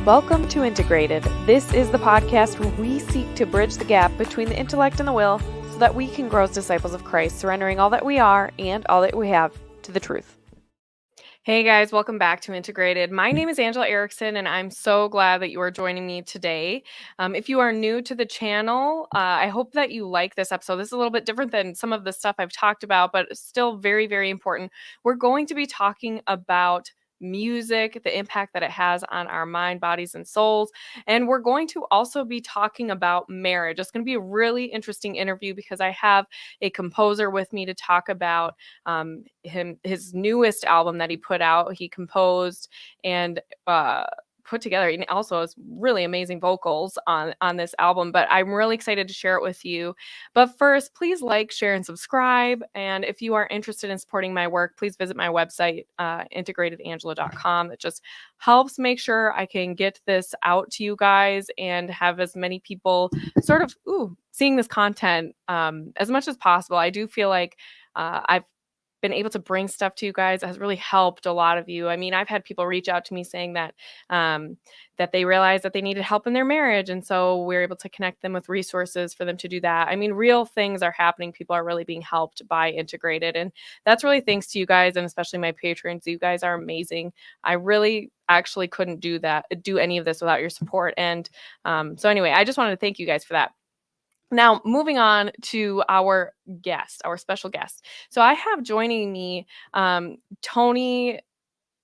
Welcome to Integrated. This is the podcast where we seek to bridge the gap between the intellect and the will so that we can grow as disciples of Christ, surrendering all that we are and all that we have to the truth. Hey guys, welcome back to Integrated. My name is Angela Erickson, and I'm so glad that you are joining me today. If you are new to the channel, I hope that you like this episode. This is a little bit different than some of the stuff I've talked about, but it's still very, very important. We're going to be talking about music, the impact that it has on our mind, bodies, and souls. And we're going to also be talking about marriage. It's going to be a really interesting interview because I have a composer with me to talk about his newest album that he put out. He composed and put together, and also has really amazing vocals on this album, but I'm really excited to share it with you. But first, please like, share, and subscribe. And if you are interested in supporting my work, please visit my website, integratedangela.com. It just helps make sure I can get this out to you guys and have as many people sort of seeing this content as much as possible. I do feel like I've been able to bring stuff to you guys that has really helped a lot of you. I mean, I've had people reach out to me saying that that they realized that they needed help in their marriage, and so we're able to connect them with resources for them to do that. I mean, real things are happening. People are really being helped by Integrated, and that's really thanks to you guys, and especially my patrons. You guys are amazing. I really actually couldn't do any of this without your support. And so anyway, I just wanted to thank you guys for that. Now, moving on to our special guest. So I have joining me Tony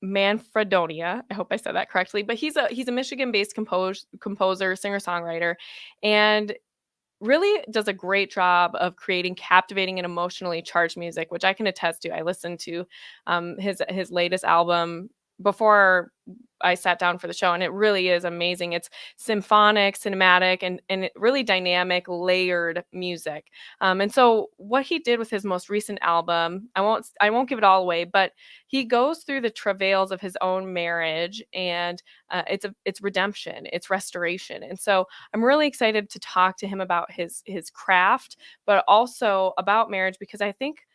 Manfredonia. I hope I said that correctly, but he's a Michigan-based composer, singer-songwriter, and really does a great job of creating captivating and emotionally charged music, which I can attest to. I listened to his latest album before I sat down for the show, and it really is amazing. It's symphonic, cinematic, and really dynamic, layered music. And so what he did with his most recent album, I won't give it all away, but he goes through the travails of his own marriage, and it's redemption, it's restoration. And so I'm really excited to talk to him about his craft, but also about marriage, because I think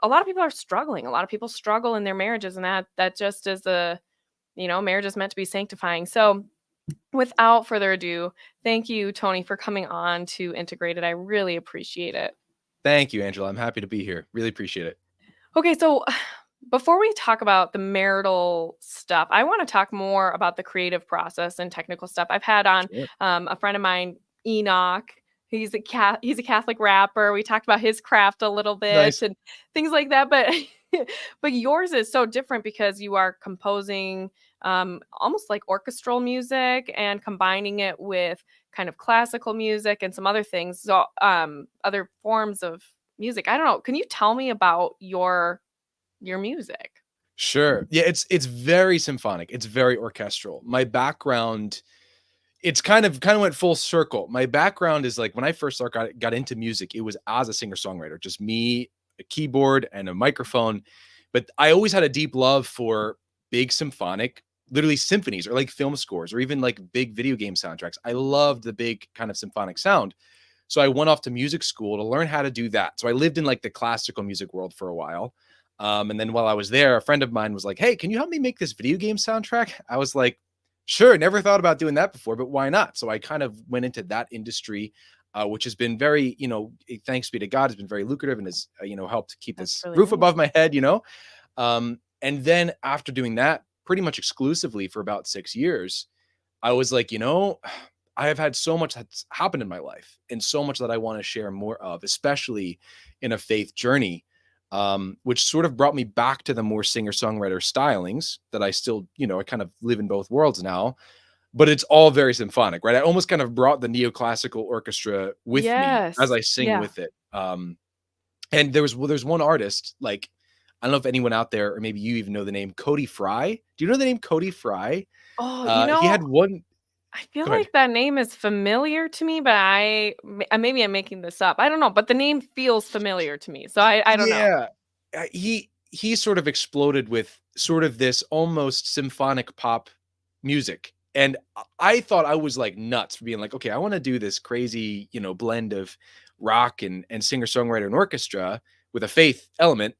a lot of people are struggling. A lot of people struggle in their marriages, and that just is marriage is meant to be sanctifying. So without further ado, thank you, Tony, for coming on to Integrated. I really appreciate it. Thank you, Angela. I'm happy to be here. Really appreciate it. Okay, so before we talk about the marital stuff, I want to talk more about the creative process and technical stuff. I've had on a friend of mine, Enoch. He's a Catholic rapper. We talked about his craft a little bit and things like that. But but yours is so different because you are composing almost like orchestral music and combining it with kind of classical music and some other things. So other forms of music. I don't know. Can you tell me about your music? Sure. Yeah, it's very symphonic. It's very orchestral. My background, it's kind of went full circle. My background is like when I first got into music, it was as a singer-songwriter, just me, a keyboard and a microphone. But I always had a deep love for big symphonic, literally symphonies or like film scores or even like big video game soundtracks. I loved the big kind of symphonic sound. So I went off to music school to learn how to do that. So I lived in like the classical music world for a while. And then while I was there, a friend of mine was like, "Hey, can you help me make this video game soundtrack?" I was like, "Sure, never thought about doing that before, but why not?" So I kind of went into that industry, which has been very, thanks be to God, has been very lucrative and has, helped keep this roof above my head, And then after doing that pretty much exclusively for about 6 years, I was like, I have had so much that's happened in my life and so much that I want to share more of, especially in a faith journey. Which sort of brought me back to the more singer-songwriter stylings that I still, I kind of live in both worlds now, but it's all very symphonic, right? I almost kind of brought the neoclassical orchestra with me as I sing with it. And there's one artist, like, I don't know if anyone out there, or maybe you even know the name Cody Fry. Do you know the name Cody Fry? Oh, he had one. I feel like that name is familiar to me, but maybe I'm making this up. I don't know, but the name feels familiar to me. So I don't know. Yeah, he sort of exploded with sort of this almost symphonic pop music. And I thought I was like nuts for being like, okay, I want to do this crazy, blend of rock and singer-songwriter and orchestra with a faith element.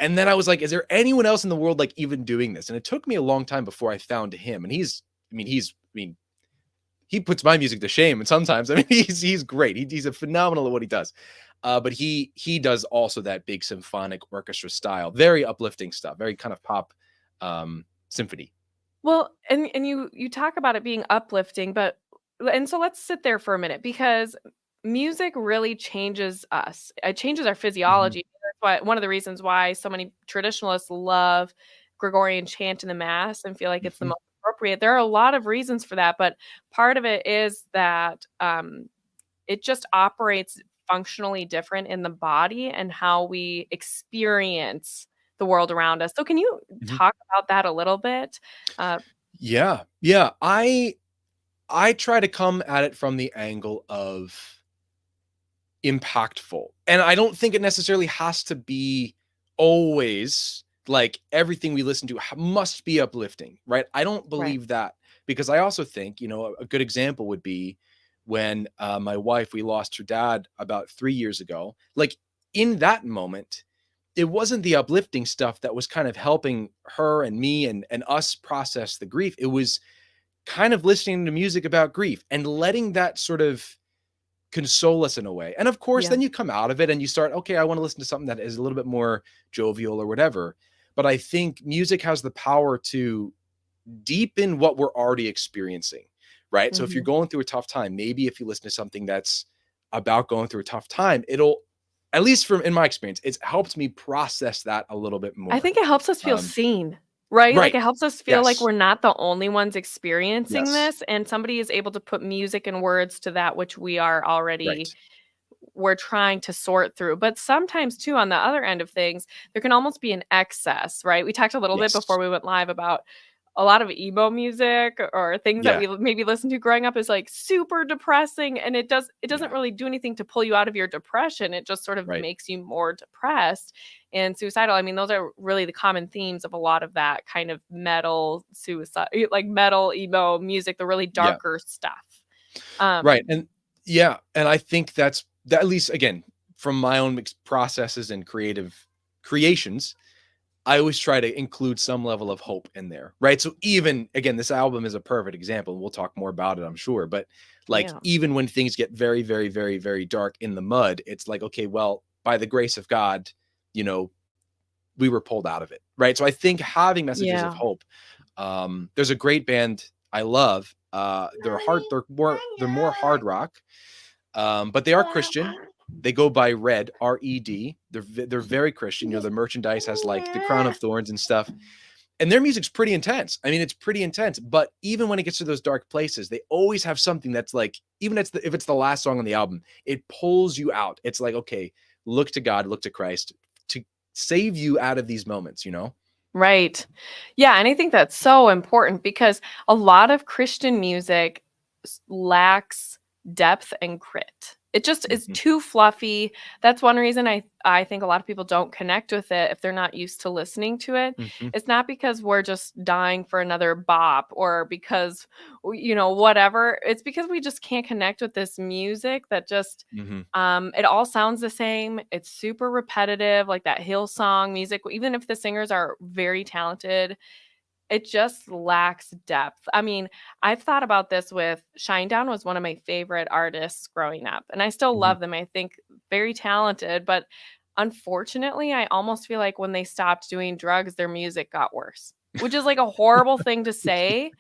And then I was like, is there anyone else in the world like even doing this? And it took me a long time before I found him. And he puts my music to shame. And sometimes, I mean, he's great. He's a phenomenal at what he does. But he does also that big symphonic orchestra style, very uplifting stuff, very kind of pop symphony. Well, and you talk about it being uplifting, but and so let's sit there for a minute because music really changes us. It changes our Mhm, physiology. That's why one of the reasons why so many traditionalists love Gregorian chant in the mass and feel like it's the mhm, most appropriate. There are a lot of reasons for that, but part of it is that it just operates functionally different in the body and how we experience the world around us. So can you mhm. talk about that a little bit? Uh, Yeah, yeah. I try to come at it from the angle of impactful. And I don't think it necessarily has to be always like everything we listen to must be uplifting, right? I don't right. believe that because I also think, a good example would be when my wife, we lost her dad about 3 years ago. Like in that moment, it wasn't the uplifting stuff that was kind of helping her and me and us process the grief. It was kind of listening to music about grief and letting that sort of console us in a way. And of course, Yeah. then you come out of it and you start, okay, I want to listen to something that is a little bit more jovial or whatever. But I think music has the power to deepen what we're already experiencing, right? So if you're Mhm. going through a tough time, maybe if you listen to something that's about going through a tough time, it'll, at least from in my experience, it's helped me process that a little bit I more. think it helps us feel Um, seen, right? Like, right. it helps us feel like Yes. we're not the only ones experiencing Yes. this, and somebody is able to put music and words to that which we are already Right. we're trying to sort through. But sometimes too, on the other end of things, there can almost be an excess, right? We talked a little bit before Yes. we went live about a lot of emo music or things that Yeah. we maybe listened to growing up is like super depressing and it doesn't Yeah. really do anything to pull you out of your depression. It just sort of Right. makes you more depressed and suicidal. I mean, those are really the common themes of a lot of that kind of metal suicide like metal emo music, the really Yeah. darker stuff. Right, Um and yeah, and I think that's that at least again, from my own processes and creative creations, I always try to include some level of hope in there, right? So even again, this album is a perfect example, and we'll talk more about it, I'm sure, but like yeah. even when things get very, very, very, very dark in the mud, it's like, okay, well, by the grace of God, you know, we were pulled out of it, right? So I think having messages of Yeah. hope. There's a great band I love. They're more hard rock, but they are Christian. They go by Red, Red. They're very Christian. The merchandise has like the crown of thorns and stuff. And their music's pretty intense. I mean, it's pretty intense. But even when it gets to those dark places, they always have something that's like, even if it's the last song on the album, it pulls you out. It's like, okay, look to God, look to Christ to save you out of these moments. Right. Yeah, and I think that's so important because a lot of Christian music lacks depth and grit. It just is Mhm, too fluffy. That's one reason I think a lot of people don't connect with it if they're not used to listening to it. mhm, It's not because we're just dying for another bop or because whatever. It's because we just can't connect with this music that just mhm. it all sounds the same. It's super repetitive, like that Hillsong music. Even if the singers are very talented, it just lacks depth. I mean, I've thought about this with Shinedown was one of my favorite artists growing up, and I still Mhm. love them. I think very talented, but unfortunately, I almost feel like when they stopped doing drugs, their music got worse, which is like a horrible thing to say.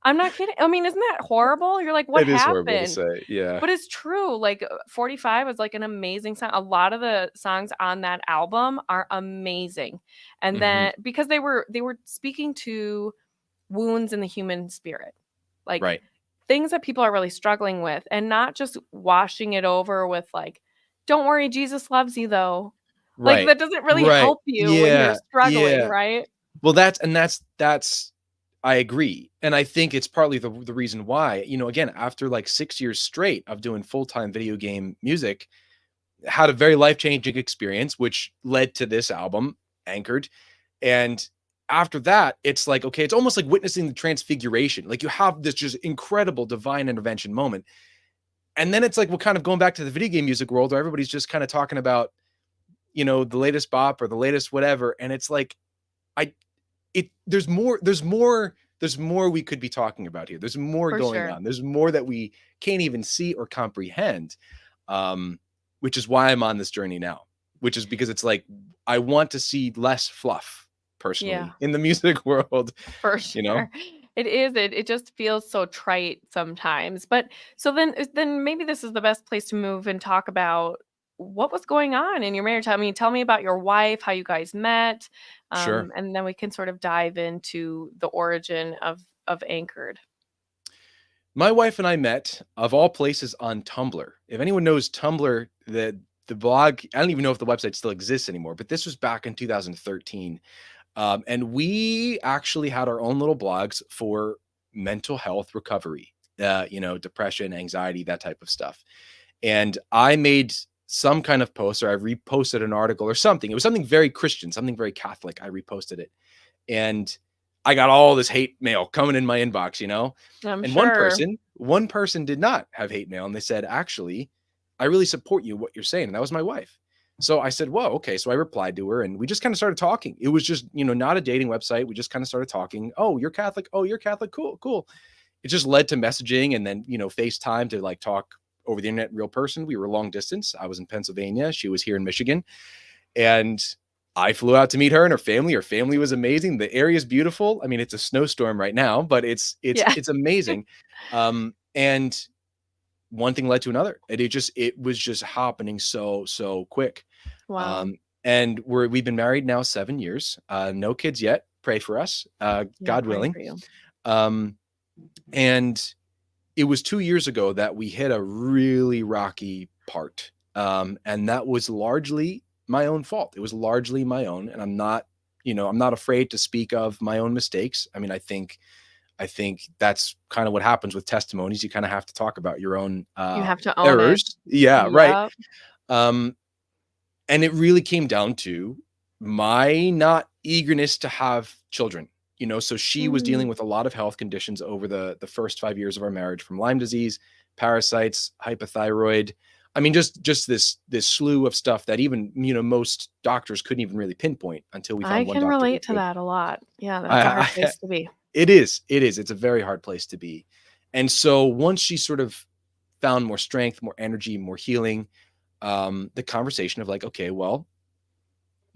I'm not kidding. I mean, isn't that horrible? You're like, what It is horrible to happened? say, yeah. But it's true, like, 45 was, like, an amazing song. A lot of the songs on that album are amazing, and Mhm. then because they were speaking to wounds in the human spirit, like, Right, things that people are really struggling with, and not just washing it over with, like, "Don't worry, Jesus loves you, though." Like, right, that doesn't really right. help you when you're Yeah, struggling, yeah. right? Well, that's I agree, and I think it's partly the reason why, again, after, like, 6 years straight of doing full-time video game music, had a very life-changing experience, which led to this album, Anchored, and after that, it's like, okay, it's almost like witnessing the transfiguration, like, you have this just incredible divine intervention moment, and then it's like we're kind of going back to the video game music world where everybody's just kinda talking about the latest bop or the latest whatever. And it's like, I, there's more we could be talking about here. There's more For going sure. on. There's more that we can't even see or comprehend. Um, which is why I'm on this journey now, which is because it's like, I want to see less fluff Yeah. personally in the music world, For you know? sure. It is. It just feels so trite sometimes. But so then maybe this is the best place to move and talk about what was going on in your marriage. I mean, tell me about your wife, how you guys met, Sure. and then we can sort of dive into the origin of Anchored. My wife and I met, of all places, on Tumblr. If anyone knows Tumblr, the blog, I don't even know if the website still exists anymore, but this was back in 2013. And we actually had our own little blogs for mental health recovery, depression, anxiety, that type of stuff. And I made some kind of post, or I reposted an article or something. It was something very Christian, something very Catholic. I reposted it. And I got all this hate mail coming in my inbox, I'm and one sure. person, one person did not have hate mail. And they said, actually, I really support you, what you're saying. And that was my wife. So I said, whoa, okay. So I replied to her and we just kind of started talking. It was just, not a dating website. We just kind of started talking. Oh, you're Catholic. Oh, you're Catholic. Cool, cool. It just led to messaging and then, FaceTime to like talk over the internet in real person. We were long distance. I was in Pennsylvania. She was here in Michigan. And I flew out to meet her and her family. Her family was amazing. The area is beautiful. I mean, it's a snowstorm right now, but it's Yeah. it's amazing. And one thing led to another. It was just happening so quick. Wow. And we've been married now 7 years. No kids yet. Pray for us, Yeah, God praying willing. for you. And it was 2 years ago that we hit a really rocky part. And that was largely my own fault. It was largely my own. And I'm not afraid to speak of my own mistakes. I mean, I think that's kind of what happens with testimonies. You kind of have to talk about your own You have to own it. errors. Yeah, right. Yep. Um, and it really came down to my not eagerness to have children. So she was dealing Mm. with a lot of health conditions over the first 5 years of our marriage, from Lyme disease, parasites, hypothyroid. I mean, just this slew of stuff that even most doctors couldn't even really pinpoint until we I found one can doctor who relate to could. that a lot. Yeah, that's a hard I place to be. it is. It's a very hard place to be. And so once she sort of found more strength, more energy, more healing, the conversation of like, okay, well,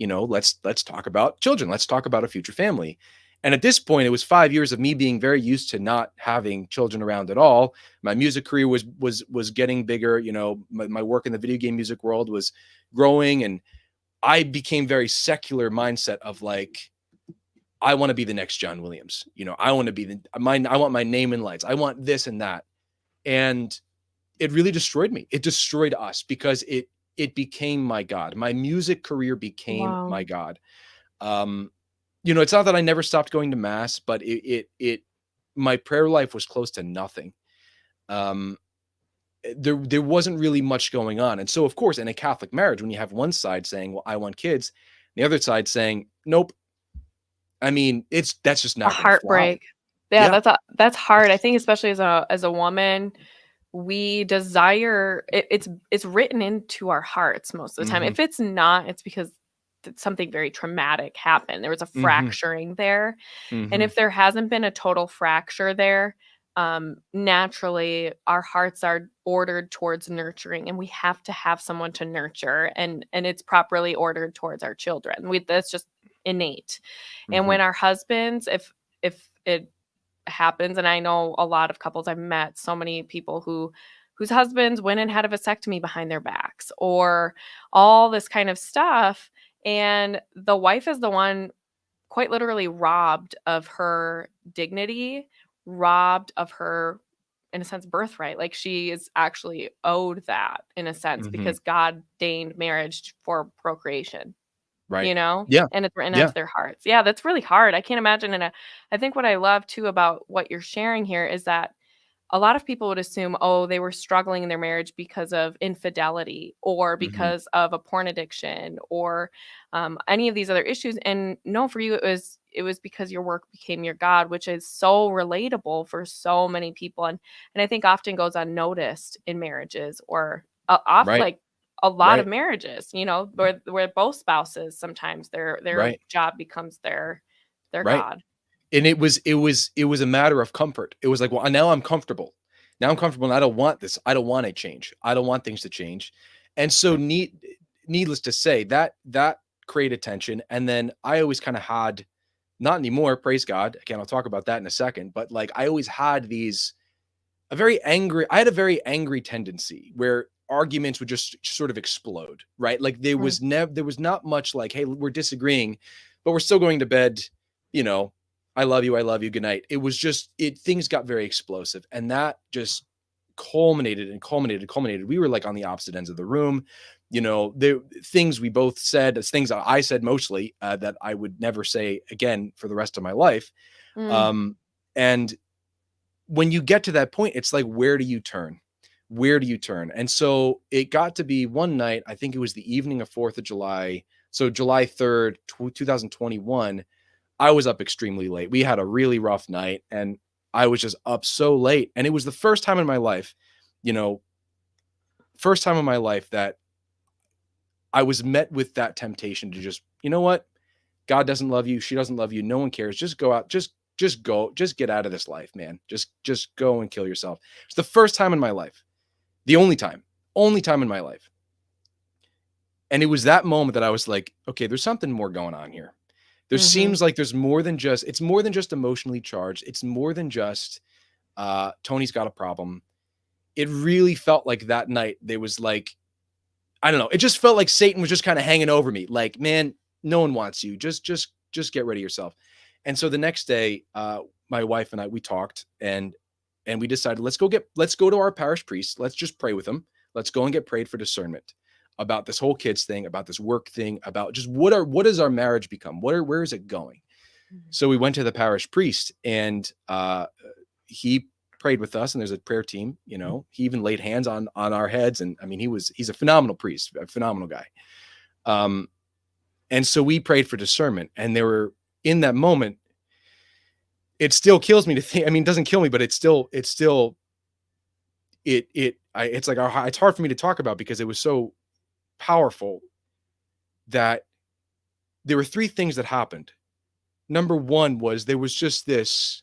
let's talk about children. Let's talk about a future family. And at this point, it was 5 years of me being very used to not having children around at all. My music career was getting bigger. My work in the video game music world was growing, and I became very secular mindset of like, I want to be the next John Williams. I want to be I want my name in lights. I want this and that. And it really destroyed me. It destroyed us because it became my God. My music career became Wow. my God. Um, it's not that I never stopped going to mass, but my prayer life was close to nothing. Um, there wasn't really much going on. And so, of course, in a Catholic marriage, when you have one side saying, well, I want kids, the other side saying, nope. I mean, that's just A not going to fly. heartbreak. Yeah, Yeah. that's hard. I think especially as a woman, we desire it's written into our hearts most of the time. Hmm. If it's not, it's because something very traumatic happened. There was a Hmm. fracturing there. And Hmm. if there hasn't been a total fracture there, naturally our hearts are ordered towards nurturing, and we have to have someone to nurture, and it's properly ordered towards our children. That's just innate. And Hmm. when our husbands, if it happens, and I know a lot of couples, I've met so many people whose husbands went and had a vasectomy behind their backs or all this kind of stuff, and the wife is the one quite literally robbed of her dignity, robbed of her, in a sense, birthright. Like she is actually owed that in a sense Hmm. because God deigned marriage for procreation, Right. Yeah. and it's written Yeah. into their hearts. Yeah, that's really hard. I can't imagine. And I think what I love too about what you're sharing here is that a lot of people would assume, oh, they were struggling in their marriage because of infidelity or Hmm. because of a porn addiction or any of these other issues. And no, for you, it was because your work became your God, which is so relatable for so many people, and I think often goes unnoticed in marriages or off Right. like a lot of Right. marriages, where both spouses, sometimes their Right. job becomes their Right. God. And it was a matter of comfort. It was like, well, now I'm comfortable. Now I'm comfortable and I don't want this. I don't want to change. I don't want things to change. And so needless to say, that created tension. And then I always kind of had, not anymore, praise God. Again, I'll talk about that in a second, but like I always had I had a very angry tendency where arguments would just sort of explode, right? Like Mm. there was not much like, hey, we're disagreeing, but we're still going to bed, you know, I love you, good night. It was just things got very explosive, and that just culminated and culminated and culminated. We were like on the opposite ends of the room. The things we both said, as things I said mostly, that I would never say again for the rest of my life. Mm. Um, and when you get to that point, it's like, where do you turn? Where do you turn? And so it got to be one night, I think it was the evening of 4th of July. So July 3rd, 2021, I was up extremely late. We had a really rough night and I was just up so late. And it was the first time in my life, you know, first time in my life that I was met with that temptation to just, you know what? God doesn't love you. She doesn't love you. No one cares. Just go out. Just go. Just get out of this life, man. Just go and kill yourself. It's the first time in my life. The only time in my life. And it was that moment that I was like, okay, there's something more going on here. There Mhm. seems like there's more than just, it's more than just emotionally charged. It's more than just Tony's got a problem. It really felt like that night there was like, I don't know. It just felt like Satan was just kind of hanging over me. Like, man, no one wants you. Just get rid of yourself. And so the next day, my wife and I, we talked and we decided, let's go to our parish priest. Let's just pray with him. Let's go and get prayed for discernment about this whole kids thing, about this work thing, about just what does our marriage become? Where is it going? Mhm. So we went to the parish priest and he prayed with us, and there's a prayer team. He even laid hands on our heads, and I mean, he's a phenomenal priest, a phenomenal guy. Um, and so we prayed for discernment, and there were, in that moment, it still kills me to think. I mean, it doesn't kill me, but it's it's like it's hard for me to talk about because it was so powerful that there were three things that happened. Number one was there was just this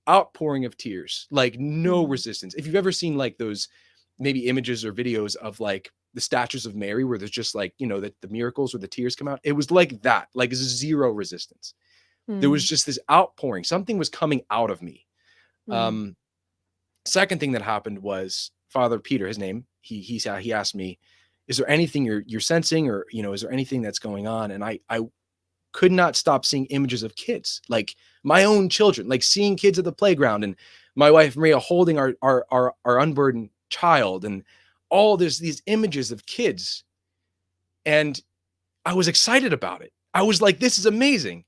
outpouring of tears, like no Mhm. resistance. If you've ever seen like those maybe images or videos of like the statues of Mary, where there's just like, the miracles where the tears come out, it was like that, like zero resistance. There was Mm. just this outpouring. Something was coming out of me. Mm. Um, Second thing that happened was Father Peter, his name, he asked me, is there anything you're sensing, or, is there anything that's going on? And I could not stop seeing images of kids, like my own children, like seeing kids at the playground, and my wife Maria holding our unburdened child, and all these images of kids. And I was excited about it. I was like, this is amazing.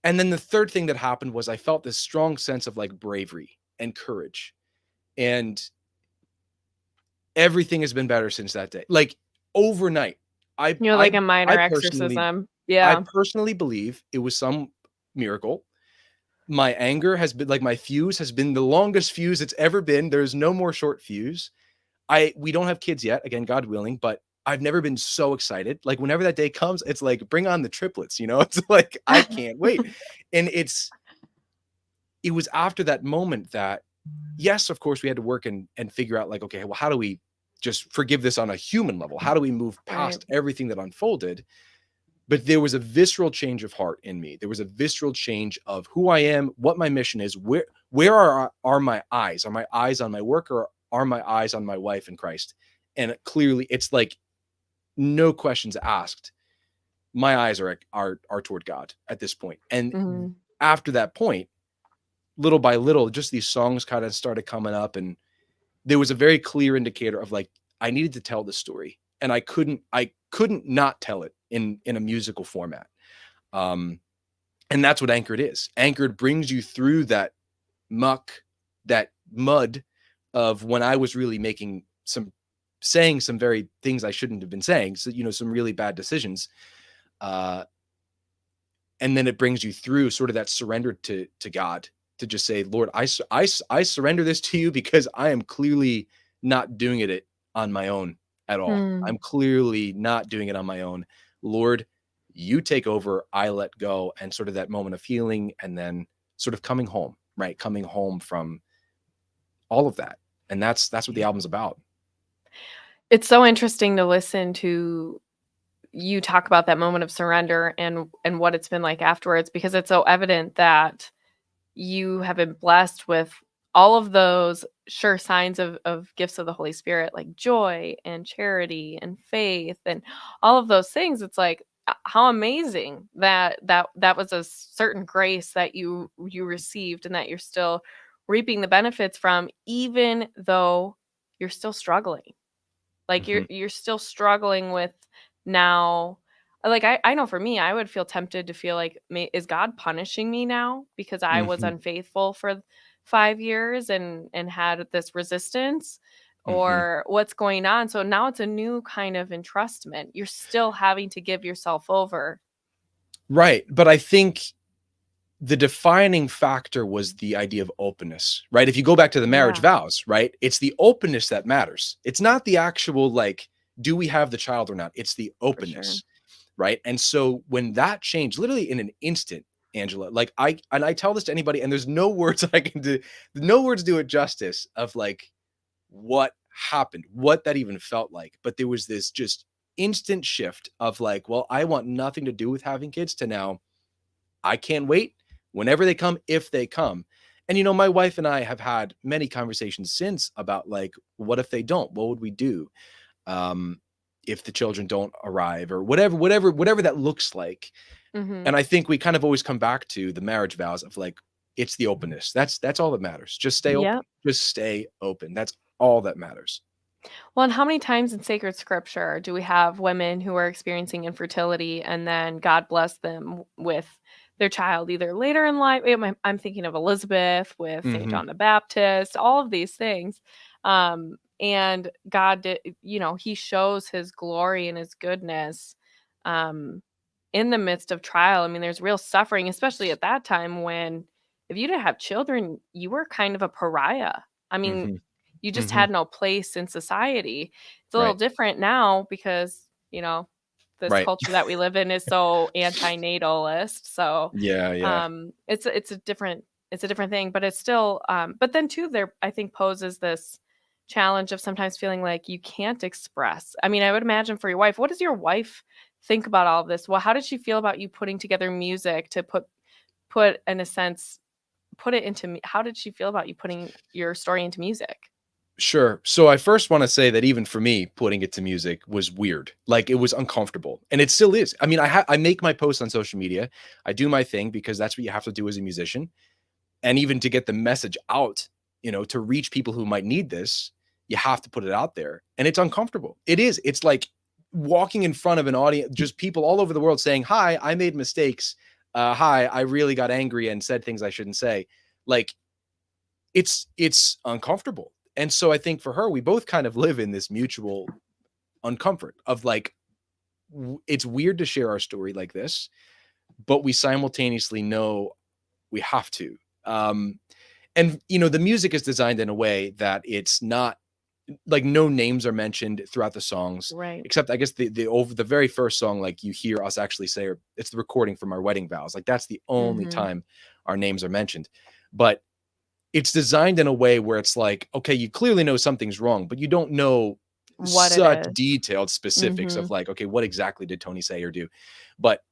And then the third thing that happened was I felt this strong sense of like bravery and courage. And everything has been better since that day. Like overnight. I Like I a I minor personally exorcism. I Yeah. personally believe it was some miracle. My anger has been like, my fuse has been the longest fuse it's ever been. There's no more short fuse. We don't have kids yet, again, God willing, but I've never been so excited. Like whenever that day comes, it's like, bring on the triplets, It's like, I can't wait. And it was after that moment that, yes, of course, we had to work and figure out like, okay, well, how do we just forgive this on a human level? How do we move Right. past everything that unfolded? But there was a visceral change of heart in me. There was a visceral change of who I am, what my mission is, where are my eyes? Are my eyes on my work, or are my eyes on my wife and Christ? And clearly, it's like no questions asked. My eyes are toward God at this point. And Mhm. after that point, little by little, just these songs kind of started coming up, and there was a very clear indicator of like, I needed to tell this story, and I couldn't not tell it in a musical format. Um, and that's what Anchored is. Anchored brings you through that muck, that mud of when I was really saying some very things I shouldn't have been saying. So, some really bad decisions. Uh, and then it brings you through sort of that surrender to God, to just say, Lord, I surrender this to you because I am clearly not doing it on my own. at all. I'm Mm. clearly not doing it on my own. Lord, you take over, I let go, and sort of that moment of healing, and then sort of coming home, right? Coming home from all of that. And that's what the Yeah. album's about. It's so interesting to listen to you talk about that moment of surrender and what it's been like afterwards, because it's so evident that you have been blessed with all of those sure signs of gifts of the Holy Spirit, like joy and charity and faith and all of those things. It's like how amazing that was a certain grace that you received and that you're still reaping the benefits from, even though you're still struggling. Like Mhm, you're still struggling with now. Like I know for me, I would feel tempted to feel like, is God punishing me now because I was mhm, unfaithful for 5 years and had this resistance, mhm. or what's going on? So now it's a new kind of entrustment. You're still having to give yourself over. Right, but I think the defining factor was the idea of openness, right? If you go back to the marriage Yeah, vows, right? It's the openness that matters. It's not the actual, like, do we have the child or not? It's the for sure. openness, right? And so when that changed, literally in an instant, Angela, like I tell this to anybody, and there's no words I can do, no words do it justice of like what happened, what that even felt like. But there was this just instant shift of like, well, I want nothing to do with having kids to now I can't wait whenever they come, if they come. And, my wife and I have had many conversations since about like, what if they don't? What would we do? Um, if the children don't arrive or whatever that looks like. Mhm. And I think we kind of always come back to the marriage vows of like, it's the openness. That's all that matters. Just stay open. Yep. Just stay open. That's all that matters. Well, and how many times in sacred scripture do we have women who are experiencing infertility and then God bless them with their child either later in life? I'm thinking of Elizabeth with St. Hmm. John the Baptist, all of these things. And God did, he shows his glory and his goodness um, in the midst of trial. I mean, there's real suffering, especially at that time when if you didn't have children, you were kind of a pariah. I mean, Hmm. you just Hmm. had no place in society. It's a little Right. different now because, this Right. culture that we live in is so antinatalist. So, Yeah. Yeah. it's a different thing, but it's still but then too there I think poses this challenge of sometimes feeling like you can't express. I mean, I would imagine for your wife, what does your wife think about all of this? Well, how did she feel about you putting together music to put in a sense put it into me? How did she feel about you putting your story into music? Sure. So I first want to say that even for me, putting it to music was weird. Like it was uncomfortable, and it still is. I mean, I make my posts on social media. I do my thing because that's what you have to do as a musician, and even to get the message out, to reach people who might need this, you have to put it out there, and it's uncomfortable. It is. It's like walking in front of an audience, just people all over the world saying, "Hi, I made mistakes. Hi, I really got angry and said things I shouldn't say." Like it's uncomfortable. And so I think for her, we both kind of live in this mutual uncomfort of like, it's weird to share our story like this, but we simultaneously know we have to. Um, and the music is designed in a way that it's not like no names are mentioned throughout the songs, Right. except I guess the very first song, like you hear us actually say, or it's the recording from our wedding vows. Like that's the only Mhm. time our names are mentioned. But it's designed in a way where it's like, okay, you clearly know something's wrong, but you don't know What it such is. detailed specifics of Mhm. like, okay, what exactly did Tony say or do? But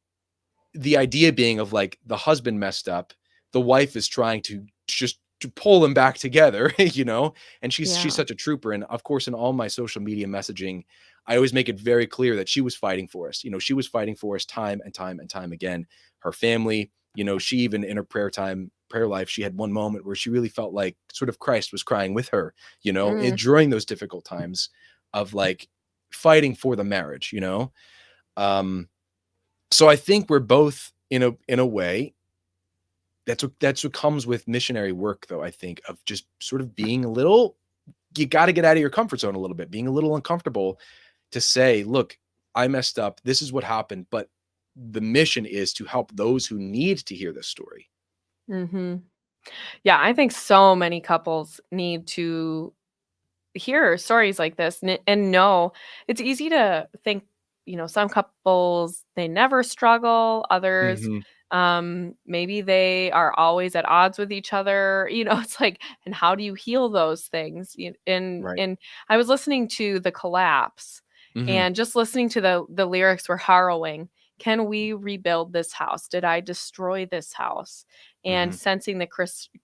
the idea being of like the husband messed up, the wife is trying to just to pull them back together, and she's Yeah. such a trooper. And of course, in all my social media messaging, I always make it very clear that she was fighting for us. She was fighting for us time and time and time again. Her family, she even in her prayer life, she had one moment where she really felt like sort of Christ was crying with her, Mm. during those difficult times of like fighting for the marriage. Um, so I think we're both in a way that's what comes with missionary work, though. I think of just sort of being a little, you got to get out of your comfort zone a little bit, being a little uncomfortable to say, look, I messed up. This is what happened. But the mission is to help those who need to hear this story. Mhm. Yeah, I think so many couples need to hear stories like this and know it's easy to think, some couples, they never struggle, others, Mhm. maybe they are always at odds with each other. It's like, and how do you heal those things? Right. And I was listening to The Collapse, Mhm. and just listening to the lyrics were harrowing. Can we rebuild this house? Did I destroy this house? And Mhm. sensing the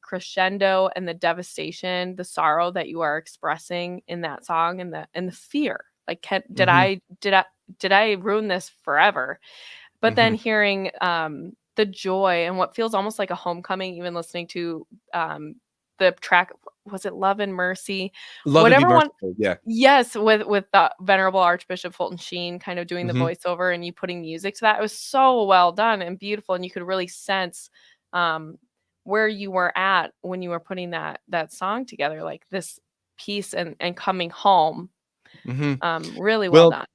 crescendo and the devastation, the sorrow that you are expressing in that song, and the fear. Like, did Mhm. I ruin this forever? But then Mhm. hearing the joy and what feels almost like a homecoming, even listening to the track, was it Love and Mercy? Love and be Whatever one. merciful. Yeah. Yes, with the venerable Archbishop Fulton Sheen kind of doing the Mhm. voiceover and you putting music to that. It was so well done and beautiful, and you could really sense um, where you were at when you were putting that song together, like this peace and coming home. Mhm. Really well Well, done.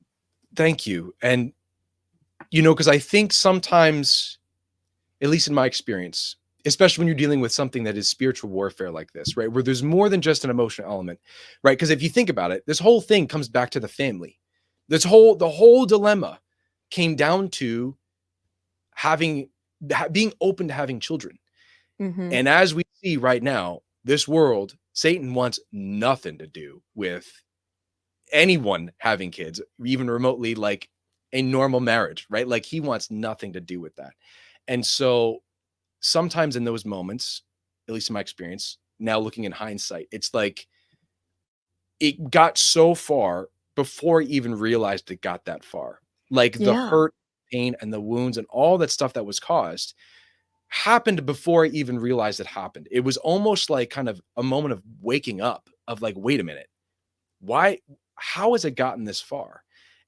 thank you. And because I think sometimes, at least in my experience, especially when you're dealing with something that is spiritual warfare like this, right? Where there's more than just an emotional element, right? Because if you think about it, this whole thing comes back to the family. The whole dilemma came down to having being open to having children. Hmm. And as we see right now, this world, Satan wants nothing to do with anyone having kids, even remotely like a normal marriage, right? Like he wants nothing to do with that. And so sometimes in those moments, at least in my experience, now looking in hindsight, it's like it got so far before I even realized it got that far. Like the Yeah. hurt, pain, and the wounds and all that stuff that was caused happened before I even realized it happened. It was almost like kind of a moment of waking up of like, wait a minute, why, how has it gotten this far?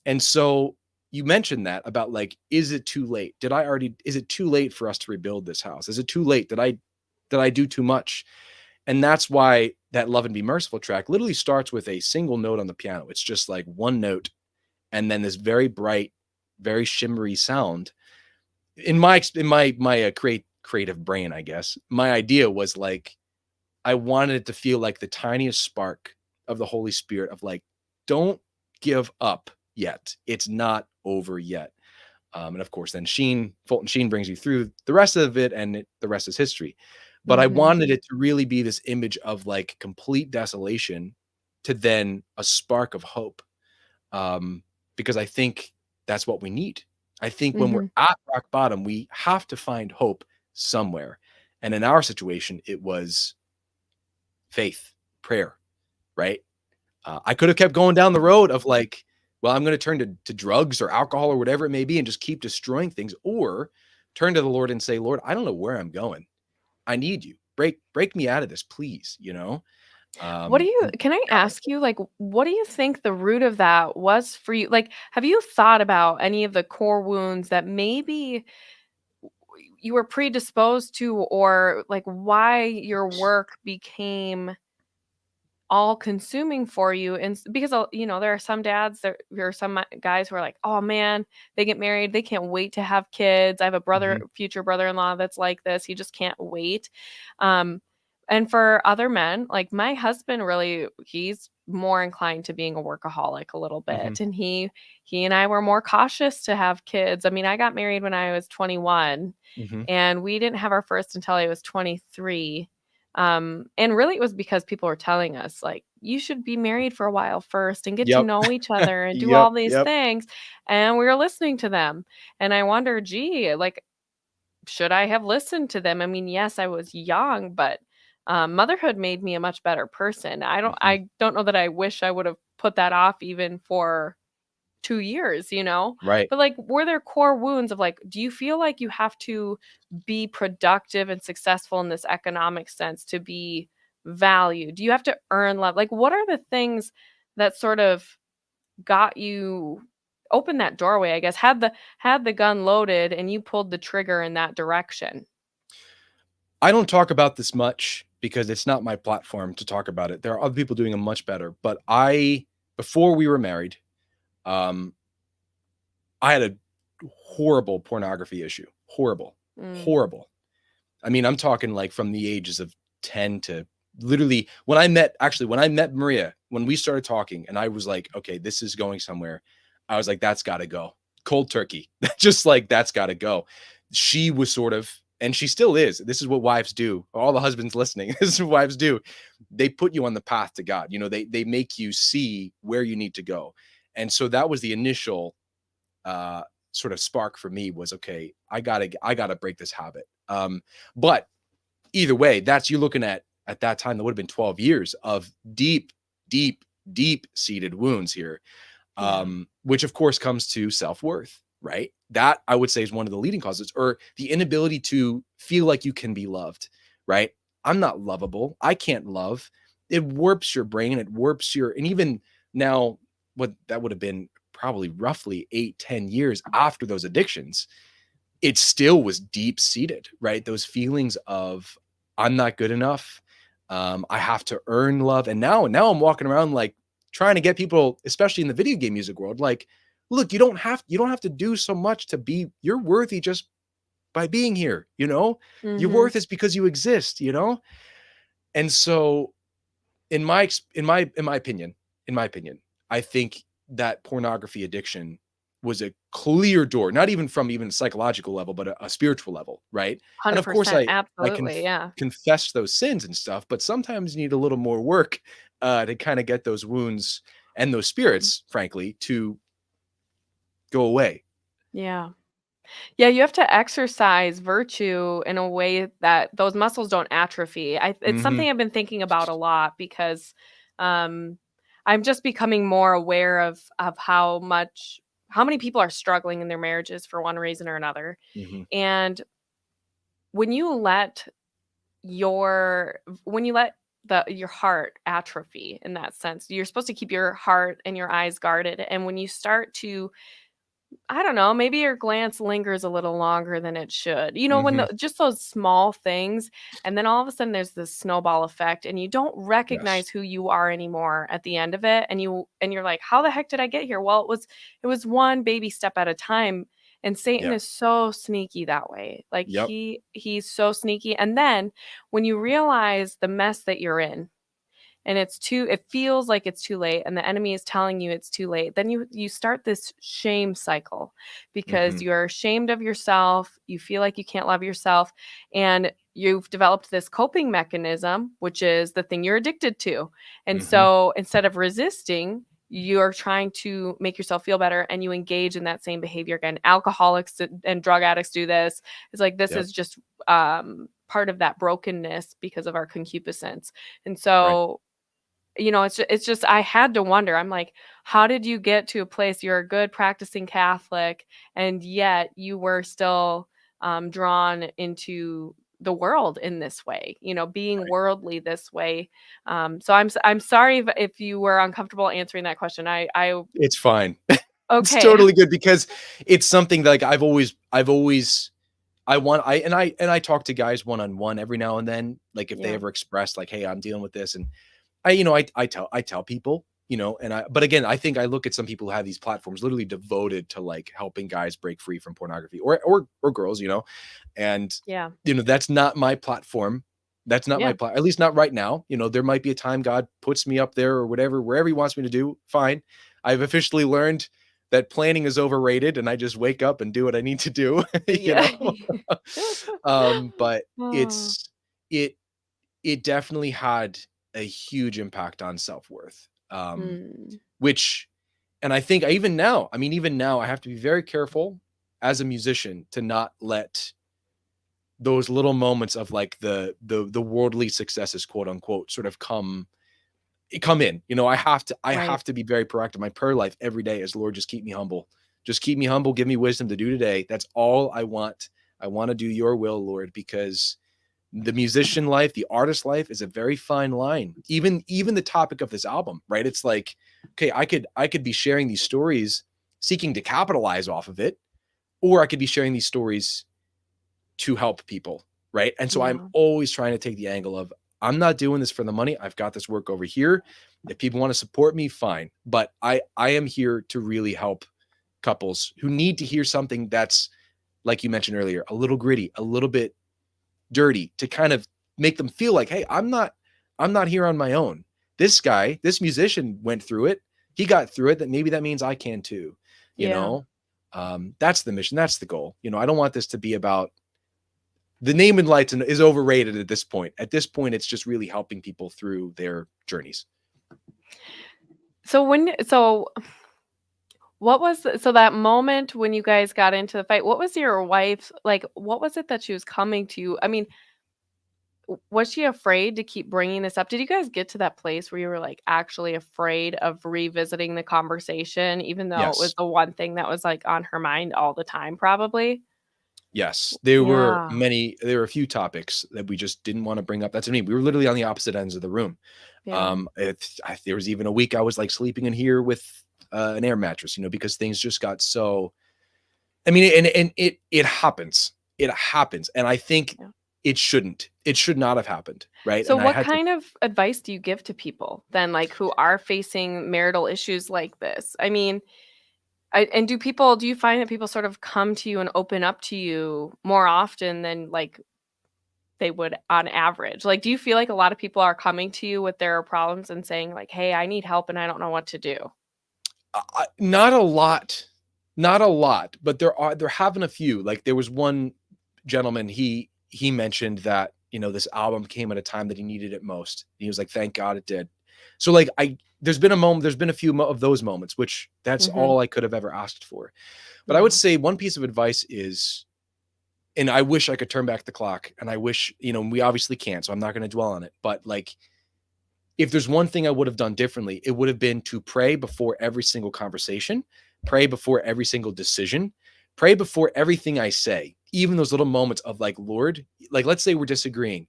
And so you mentioned that about like, is it too late? Is it too late for us to rebuild this house? Is it too late? Did I do too much? And that's why that Love and Be Merciful track literally starts with a single note on the piano. It's just like one note and then this very bright, very shimmery sound. In my creative brain, I guess, my idea was like I wanted it to feel like the tiniest spark of the Holy Spirit of like, don't give up yet. It's not over yet. And of course, then Fulton Sheen brings you through the rest of it, and the rest is history. But I Hmm. wanted it to really be this image of like complete desolation to then a spark of hope, um, because I think that's what we need. I think when we're Hmm. at rock bottom, we have to find hope somewhere. And in our situation, it was faith, prayer, right? I could have kept going down the road of like, well, I'm going to turn to drugs or alcohol or whatever it may be and just keep destroying things, or turn to the Lord and say, Lord, I don't know where I'm going. I need you. Break me out of this, please. And Can I yeah, ask you, like, what do you think the root of that was for you? Like, have you thought about any of the core wounds that maybe you were predisposed to, or like why your work became all consuming for you? And because there are some dads, there are some guys who are like, oh man, they get married, they can't wait to have kids. I have a mhm, future brother-in-law that's like this, he just can't wait. um and for other men, like my husband, really, he's more inclined to being a workaholic a little mhm, bit, and he and I were more cautious to have kids. I mean, I got married when I was 21, mhm. and we didn't have our first until I was 23. And really it was because people were telling us, like, you should be married for a while first and get to Yep. know each other and do Yep. all these Yep. things. And we were listening to them. And I wonder, gee, like, should I have listened to them? I mean, yes, I was young, but motherhood made me a much better person. Mhm. I don't know that I wish I would have put that off even for 2 years, you know? Right. But, like, were there core wounds of, like, do you feel like you have to be productive and successful in this economic sense to be valued? Do you have to earn love? Like, what are the things that sort of got you open that doorway, I guess, had the gun loaded and you pulled the trigger in that direction? I don't talk about this much because it's not my platform to talk about it. There are other people doing it much better. But before we were married, um, I had a horrible pornography issue. Horrible. Mm. Horrible. I mean, I'm talking like from the ages of 10 to literally when I met Maria, when we started talking and I was like, okay, this is going somewhere. I was like, that's got to go cold turkey. Just like, that's got to go. She was sort of, and she still is. This is what wives do. All the husbands listening, this is what wives do. They put you on the path to God. You know, they make you see where you need to go. And so that was the initial sort of spark for me was, okay, I gotta break this habit. But either way, that's you looking at that time, that would have been 12 years of deep, deep, deep seated wounds here. Which of course comes to self-worth, right? That I would say is one of the leading causes, or the inability to feel like you can be loved, right? I'm not lovable. I can't love. It warps your brain. It warps your, and even now, what that would have been probably roughly 8-10 years after those addictions, it still was deep seated, right? Those feelings of I'm not good enough. I have to earn love. And now I'm walking around like trying to get people, especially in the video game music world, like, look, you don't have to do so much to be, you're worthy just by being here, you know? Your worth is because you exist, you know? And so in my opinion, I think that pornography addiction was a clear door, not even from even a psychological level, but a spiritual level, right? And of course, 100%. I Absolutely. Yeah. confess those sins and stuff, but sometimes you need a little more work to kind of get those wounds and those spirits, frankly, to go away. Yeah. Yeah, you have to exercise virtue in a way that those muscles don't atrophy. It's Hmm. something I've been thinking about a lot because um, I'm just becoming more aware of how many people are struggling in their marriages for one reason or another. Hmm. And when you let when you let your heart atrophy in that sense, you're supposed to keep your heart and your eyes guarded. And when you start to, I don't know, maybe your glance lingers a little longer than it should. You know, when Hmm. just those small things, and then all of a sudden there's this snowball effect and you don't Yes. recognize who you are anymore at the end of it, and you're like, how the heck did I get here? Well, it was one baby step at a time. And Satan Yeah. is so sneaky that way. Like Yep. he's so sneaky. And then when you realize the mess that you're in, and it feels like it's too late, and the enemy is telling you it's too late, then you start this shame cycle because Hmm. you're ashamed of yourself, you feel like you can't love yourself, and you've developed this coping mechanism, which is the thing you're addicted to. And Hmm. so instead of resisting, you're trying to make yourself feel better, and you engage in that same behavior again. Alcoholics and drug addicts do this. It's like this Yep. is just part of that brokenness because of our concupiscence. And Right. so it's just I had to wonder. I'm like, how did you get to a place, you're a good practicing Catholic, and yet you were still drawn into the world in this way, being Right. worldly this way. So I'm sorry if you were uncomfortable answering that question. I It's fine. It's okay. totally good because it's something that, like, I talk to guys one-on-one every now and then, like if they Yeah. ever express like, hey, I'm dealing with this. And I tell people, but again, I think I look at some people who have these platforms literally devoted to like helping guys break free from pornography, or girls, and Yeah. that's not my platform. That's not my Yeah. at least not right now. There might be a time God puts me up there or whatever, wherever he wants me to do. Fine. I've officially learned that planning is overrated and I just wake up and do what I need to do, Yeah. but Oh. it it definitely had a huge impact on self-worth. Mm. Which, and I think even now I have to be very careful as a musician to not let those little moments of like the worldly successes, quote unquote, sort of come in. I Right. have to be very proactive. My prayer life every day is, Lord, just keep me humble. Just keep me humble. Give me wisdom to do today. That's all I want. I want to do your will, Lord, because the musician life, the artist life is a very fine line. Even the topic of this album, right? It's like, okay, I could be sharing these stories seeking to capitalize off of it, or I could be sharing these stories to help people, right? And so I'm Yeah. always trying to take the angle of, I'm not doing this for the money. I've got this work over here. If people want to support me, fine. But I am here to really help couples who need to hear something that's, like you mentioned earlier, a little gritty, a little bit dirty, to kind of make them feel like, hey, I'm not here on my own. This guy, this musician went through it. He got through it. That maybe that means I can too, you Yeah. know? That's the mission. That's the goal. I don't want this to be about the name and lights is overrated at this point. At this point, it's just really helping people through their journeys. So what was that moment when you guys got into the fight? What was your wife like? What was it that she was coming to you? I mean, was she afraid to keep bringing this up? Did you guys get to that place where you were like actually afraid of revisiting the conversation, even though it was Yes. the one thing that was like on her mind all the time, probably? Yes. There were Yeah. a few topics that we just didn't want to bring up. That's what I mean. We were literally on the opposite ends of the room. Yeah. There was even a week I was like sleeping in here with an air mattress, because things just got so, I mean, and it happens. It happens. And I think Yeah. it should not have happened. Right. So And I what had to, kind of advice do you give to people then, like, who are facing marital issues like this? I mean, and do you find that people sort of come to you and open up to you more often than like they would on average? Like, do you feel like a lot of people are coming to you with their problems and saying like, "Hey, I need help and I don't know what to do." not a lot, but there have been a few. Like there was one gentleman, he mentioned that, this album came at a time that he needed it most. He was like, thank God it did. So like there's been a few of those moments, which that's Mhm. all I could have ever asked for. But I would Yeah. say one piece of advice is, and I wish I could turn back the clock, and I wish, we obviously can't, so I'm not going to dwell on it. But like, if there's one thing I would have done differently, it would have been to pray before every single conversation, pray before every single decision, pray before everything I say, even those little moments of like, Lord, like, let's say we're disagreeing.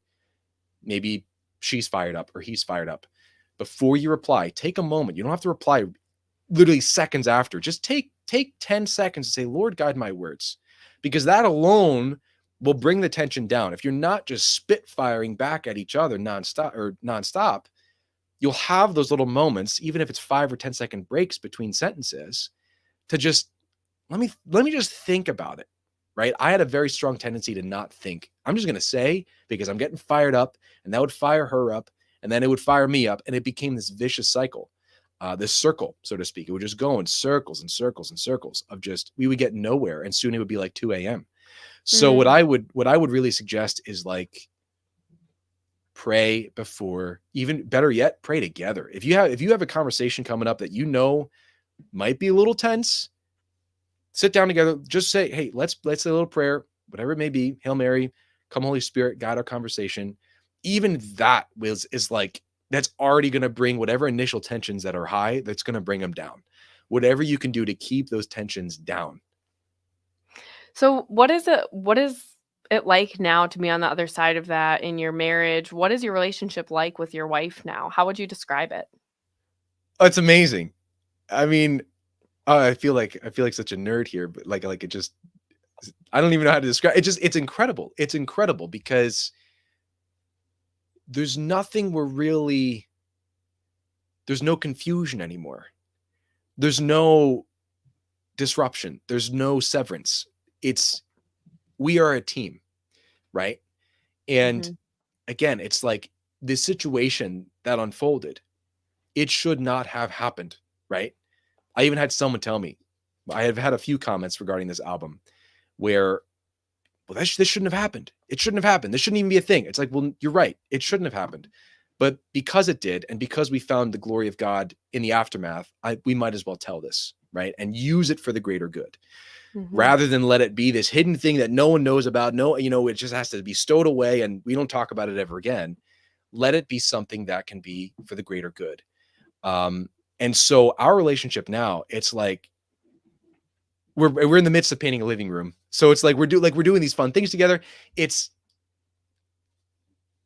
Maybe she's fired up or he's fired up. Before you reply, take a moment. You don't have to reply literally seconds after. Just take 10 seconds to say, Lord, guide my words, because that alone will bring the tension down. If you're not just spitfiring back at each other nonstop, you'll have those little moments, even if it's 5 or 10-second breaks between sentences, to just let me just think about it. Right? I had a very strong tendency to not think. I'm just going to say, because I'm getting fired up, and that would fire her up, and then it would fire me up, and it became this vicious cycle, this circle, so to speak. It would just go in circles and circles and circles of just, we would get nowhere, and soon it would be like 2 a.m. So what Mhm. I would really suggest is like, pray before, even better yet, pray together. If you have a conversation coming up that might be a little tense, sit down together, just say, hey, let's say a little prayer, whatever it may be, Hail Mary, come Holy Spirit, guide our conversation. Even that is like, that's already going to bring whatever initial tensions that are high, that's going to bring them down. Whatever you can do to keep those tensions down. So what is it like now to be on the other side of that in your marriage? What is your relationship like with your wife now? How would you describe it? Oh, it's amazing. I mean, I feel like such a nerd here, but like it just, I don't even know how to describe it. It's incredible. It's incredible because there's nothing there's no confusion anymore. There's no disruption. There's no severance. We are a team, right? And Mhm. again, it's like this situation that unfolded, it should not have happened, right? I even had someone tell me, I have had a few comments regarding this album where, well, this shouldn't have happened. It shouldn't have happened. This shouldn't even be a thing. It's like, well, you're right. It shouldn't have happened. But because it did, and because we found the glory of God in the aftermath, we might as well tell this, right? And use it for the greater good, Mhm. rather than let it be this hidden thing that no one knows about. No, it just has to be stowed away and we don't talk about it ever again. Let it be something that can be for the greater good. And so our relationship now, it's like, we're in the midst of painting a living room. So it's like we're doing these fun things together. There's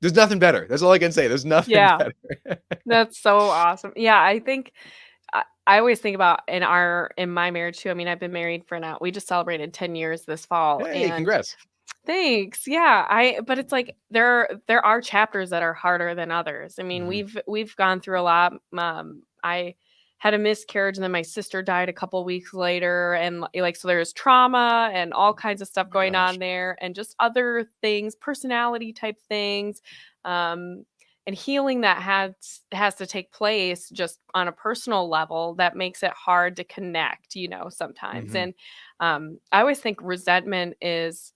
nothing better. That's all I can say. There's nothing Yeah. better. That's so awesome. Yeah, I think I always think about in my marriage too. I mean, I've been married for now. We just celebrated 10 years this fall, Hey, and congrats. thanks. Yeah, but it's like there are chapters that are harder than others. I mean, Mhm. we've gone through a lot. I had a miscarriage and then my sister died a couple weeks later, and like so there's trauma and all kinds of stuff Oh my going gosh. on there, and just other things, personality type things. Um and healing that has to take place just on a personal level that makes it hard to connect, sometimes. Mhm. And I always think resentment is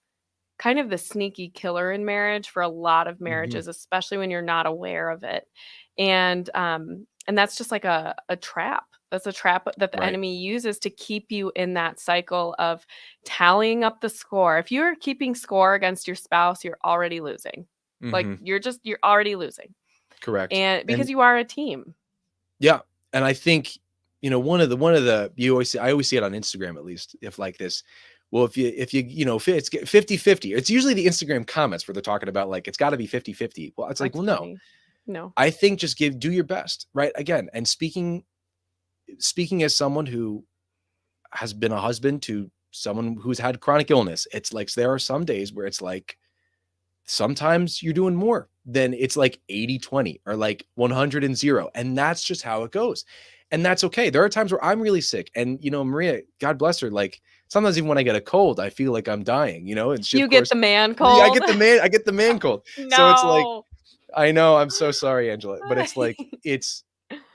kind of the sneaky killer in marriage for a lot of Mhm. marriages, especially when you're not aware of it. And that's just like a trap. That's a trap that the Right. enemy uses to keep you in that cycle of tallying up the score. If you're keeping score against your spouse, you're already losing. Like Mhm. you're already losing. Correct. And because And you are a team. yeah, and I think, one of the you always see I always see it on Instagram at least, if like this. Well, if it's 50-50, it's usually the Instagram comments where they're talking about like it's got to be 50-50. Well, it's like, That's well, no. funny. No. I think just do your best, right? Again, and speaking as someone who has been a husband to someone who's had chronic illness, it's like there are some days where it's like sometimes you're doing more than it's like 80-20 or like 100 and 0. And that's just how it goes. And that's okay. There are times where I'm really sick. And, Maria, God bless her. Like sometimes even when I get a cold, I feel like I'm dying, and she, of You get course, the man yeah, cold. I get the man cold. So it's like, No. I know, I'm so sorry, Angela, but it's like,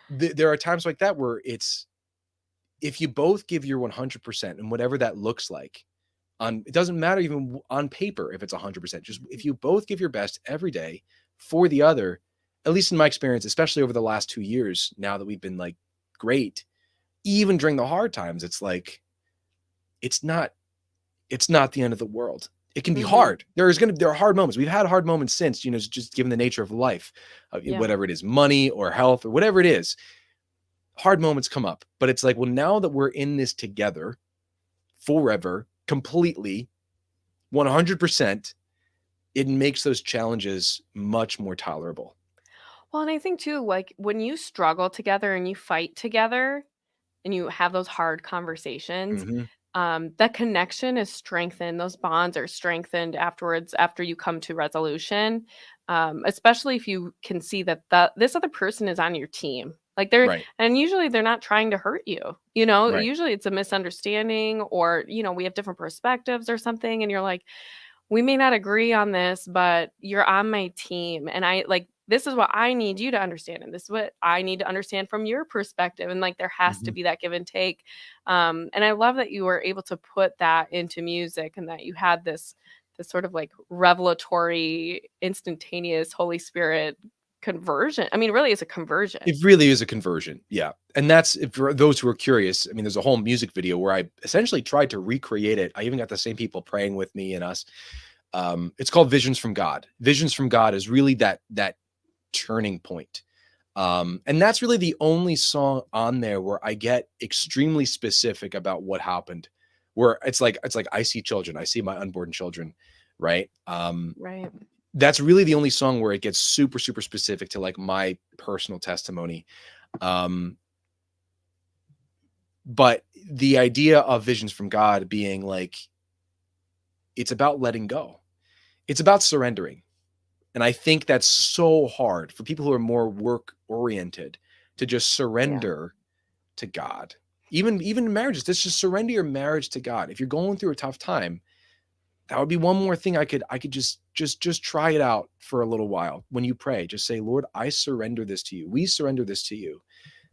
there are times like that where it's, if you both give your 100% and whatever that looks like, it doesn't matter even on paper if it's 100%, just if you both give your best every day for the other, at least in my experience, especially over the last 2 years, now that we've been like great, even during the hard times, it's like, it's not, it's not the end of the world. It can be Mhm. hard. There are hard moments. We've had hard moments since, just given the nature of life, Yeah. whatever it is, money or health or whatever it is, hard moments come up. But it's like, well, now that we're in this together forever, completely, 100%, it makes those challenges much more tolerable. Well, and I think too, like when you struggle together and you fight together and you have those hard conversations, Mhm. that connection is strengthened. Those bonds are strengthened afterwards after you come to resolution. Especially if you can see that this other person is on your team. Like Right. and usually they're not trying to hurt you. Right. Usually it's a misunderstanding or, we have different perspectives or something. And you're like, we may not agree on this, but you're on my team. And this is what I need you to understand. And this is what I need to understand from your perspective. And like, there has to Mhm. be that give and take. And I love that you were able to put that into music and that you had this sort of like revelatory, instantaneous Holy Spirit conversion. I mean, really, it's a conversion. It really is a conversion. Yeah. And that's, if for those who are curious, I mean, there's a whole music video where I essentially tried to recreate it. I even got the same people praying with me and us. It's called Visions from God. Visions from God is really that turning point. And that's really the only song on there where I get extremely specific about what happened. Where it's like I see children, I see my unborn children, right? Right. That's really the only song where it gets super, super specific to like my personal testimony. Um, but the idea of Visions from God being like, it's about letting go. It's about surrendering. And I think that's so hard for people who are more work oriented to just Yeah. surrender to God. Even in marriages, just surrender your marriage to God. If you're going through a tough time, that would be one more thing I could just try it out for a little while. When you pray, just say, Lord, I surrender this to you. We surrender this to you.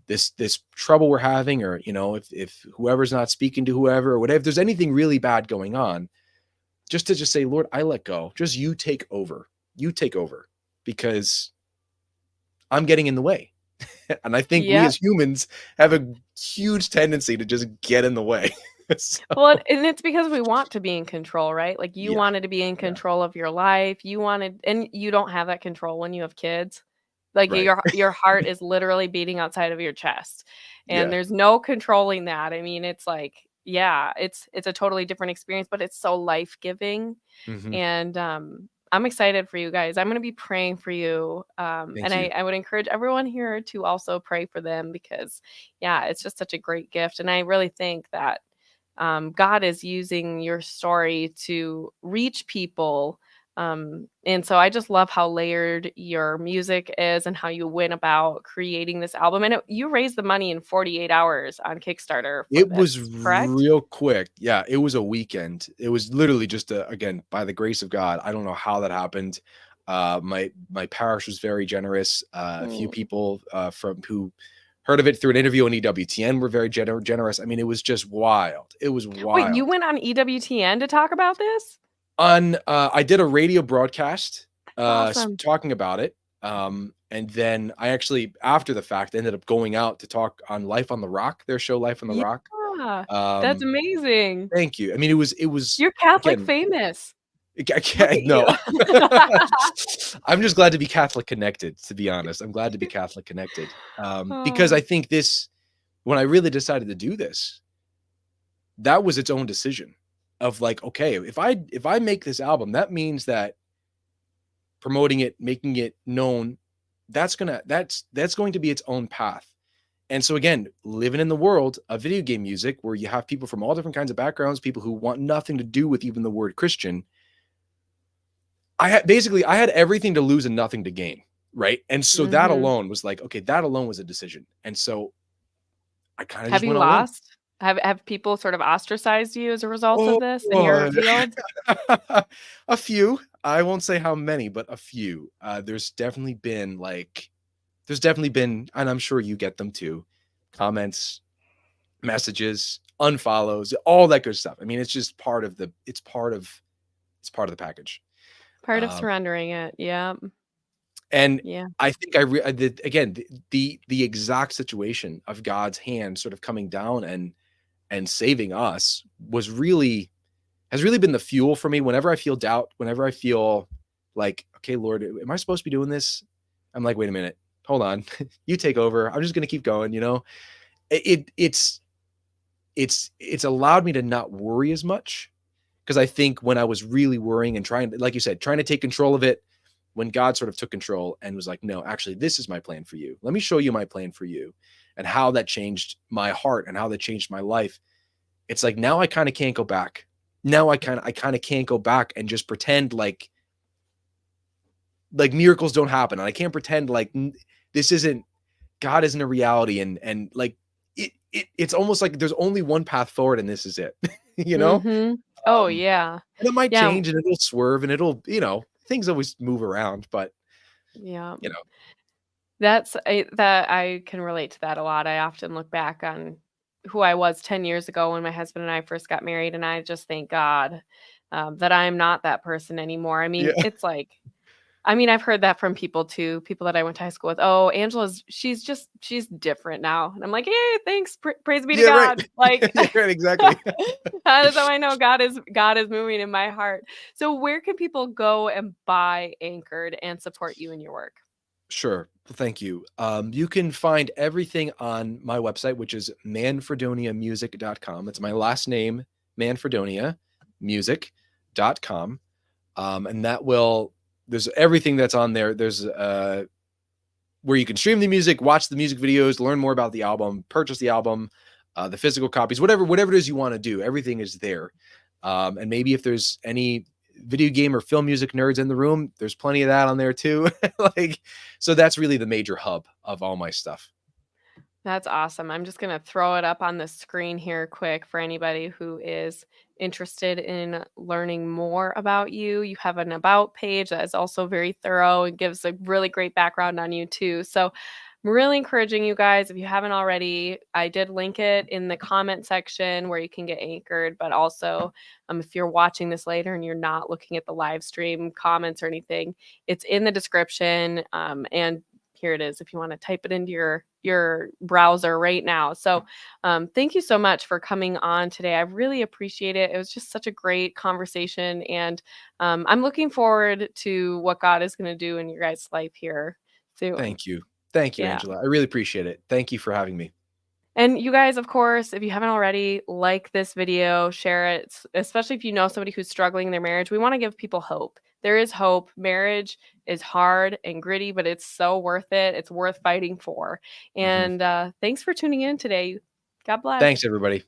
This trouble we're having, or if whoever's not speaking to whoever, or whatever, if there's anything really bad going on, just say, Lord, I let go. Just you take over. You take over, because I'm getting in the way. And I think we Yeah. as humans have a huge tendency to just get in the way. So, Well, and it's because we want to be in control, right? Like you yeah, wanted to be in yeah, control of your life. And you don't have that control when you have kids. Like right. your heart is literally beating outside of your chest. And Yeah. there's no controlling that. I mean, it's like, yeah, it's a totally different experience, but it's so life-giving. Mhm. And I'm excited for you guys. I'm going to be praying for you. And Thank I, you. I would encourage everyone here to also pray for them because, yeah, it's just such a great gift. And I really think that God is using your story to reach people. And so I just love how layered your music is and how you went about creating this album. And you raised the money in 48 hours on Kickstarter for It was this, correct? real quick. Yeah, it was a weekend. It was literally just again, by the grace of God. I don't know how that happened. My parish was very generous. A few Mm. people from who heard of it through an interview on EWTN were very generous. I mean, it was just wild. It was Wait, you wild. went on EWTN to talk about this? I did a radio broadcast That's awesome. talking about it. And then I actually, after the fact, ended up going out to talk on Life on the Rock, their show Life on the Rock. Yeah, that's Um, amazing. thank you. I mean, it was You're Catholic again, famous. I Look at can't, you. no. I'm just glad to be Catholic connected, to be honest. I'm glad to be Catholic connected. Because I Oh, think when I really decided to do this, that was its own decision of like, okay, if I make this album, that means that promoting it, making it known, that's going to be its own path. And so again, living in the world of video game music where you have people from all different kinds of backgrounds, people who want nothing to do with even the word Christian, I had everything to lose and nothing to gain, right? And so that mhm. alone was like, okay, that alone was a decision. And so I kind of Have just you went all in. lost? Have people sort of ostracized you as a result of Oh, this in your field? a few. I won't say how many, but a few. There's definitely been, and I'm sure you get them too, comments, messages, unfollows, all that good stuff. I mean, it's just it's part of the package. Part of Um, surrendering it. Yeah. and Yeah. I think I did again the exact situation of God's hand sort of coming down and saving us has really been the fuel for me whenever I feel doubt, whenever I feel like, okay, Lord, am I supposed to be doing this? I'm like, wait a minute, hold on, you take over. I'm just gonna keep going. It's allowed me to not worry as much because I think when I was really worrying and trying, like you said, trying to take control of it, when God sort of took control and was like, no, actually, this is my plan for you. Let me show you my plan for you and how that changed my heart and how that changed my life. It's like now I kind of can't go back. Now I kind of can't go back and just pretend like miracles don't happen. And I can't pretend like this isn't God isn't a reality and like it's almost like there's only one path forward and this is it. you know? Mhm. Oh, Um yeah. and it might Yeah, change and it'll swerve and things always move around, but yeah. you know, That I can relate to that a lot. I often look back on who I was 10 years ago when my husband and I first got married, and I just thank God, that I'm not that person anymore. I yeah. mean, it's like I mean, I've heard that from people too, people that I went to high school with. "Oh, she's different now." And I'm like, "Hey, thanks, praise be to Yeah, right. God." Like, Yeah, right, exactly. that is how I know God is moving in my heart. So where can people go and buy Anchored and support you in your work? Sure. Thank you. You can find everything on my website, which is manfredoniamusic.com. It's my last name, Manfredonia, music.com. And there's everything that's on there. There's where you can stream the music, watch the music videos, learn more about the album, purchase the album, the physical copies, whatever it is you want to do. Everything is there. And maybe if there's any video game or film music nerds in the room, there's plenty of that on there too. So that's really the major hub of all my stuff. That's awesome. I'm just going to throw it up on the screen here quick for anybody who is interested in learning more about you. You have an about page that is also very thorough and gives a really great background on you too. So I'm really encouraging you guys, if you haven't already, I did link it in the comment section where you can get anchored, but also if you're watching this later and you're not looking at the live stream comments or anything, it's in the description. And here it is if you want to type it into your browser right now. So thank you so much for coming on today. I really appreciate it. It was just such a great conversation, and I'm looking forward to what God is going to do in your guys' life here soon. Thank you. Thank you, Yeah. Angela. I really appreciate it. Thank you for having me. And you guys, of course, if you haven't already, like this video, share it, especially if you know somebody who's struggling in their marriage. We want to give people hope. There is hope. Marriage is hard and gritty, but it's so worth it. It's worth fighting for. Mhm. And thanks for tuning in today. God bless. Thanks, everybody.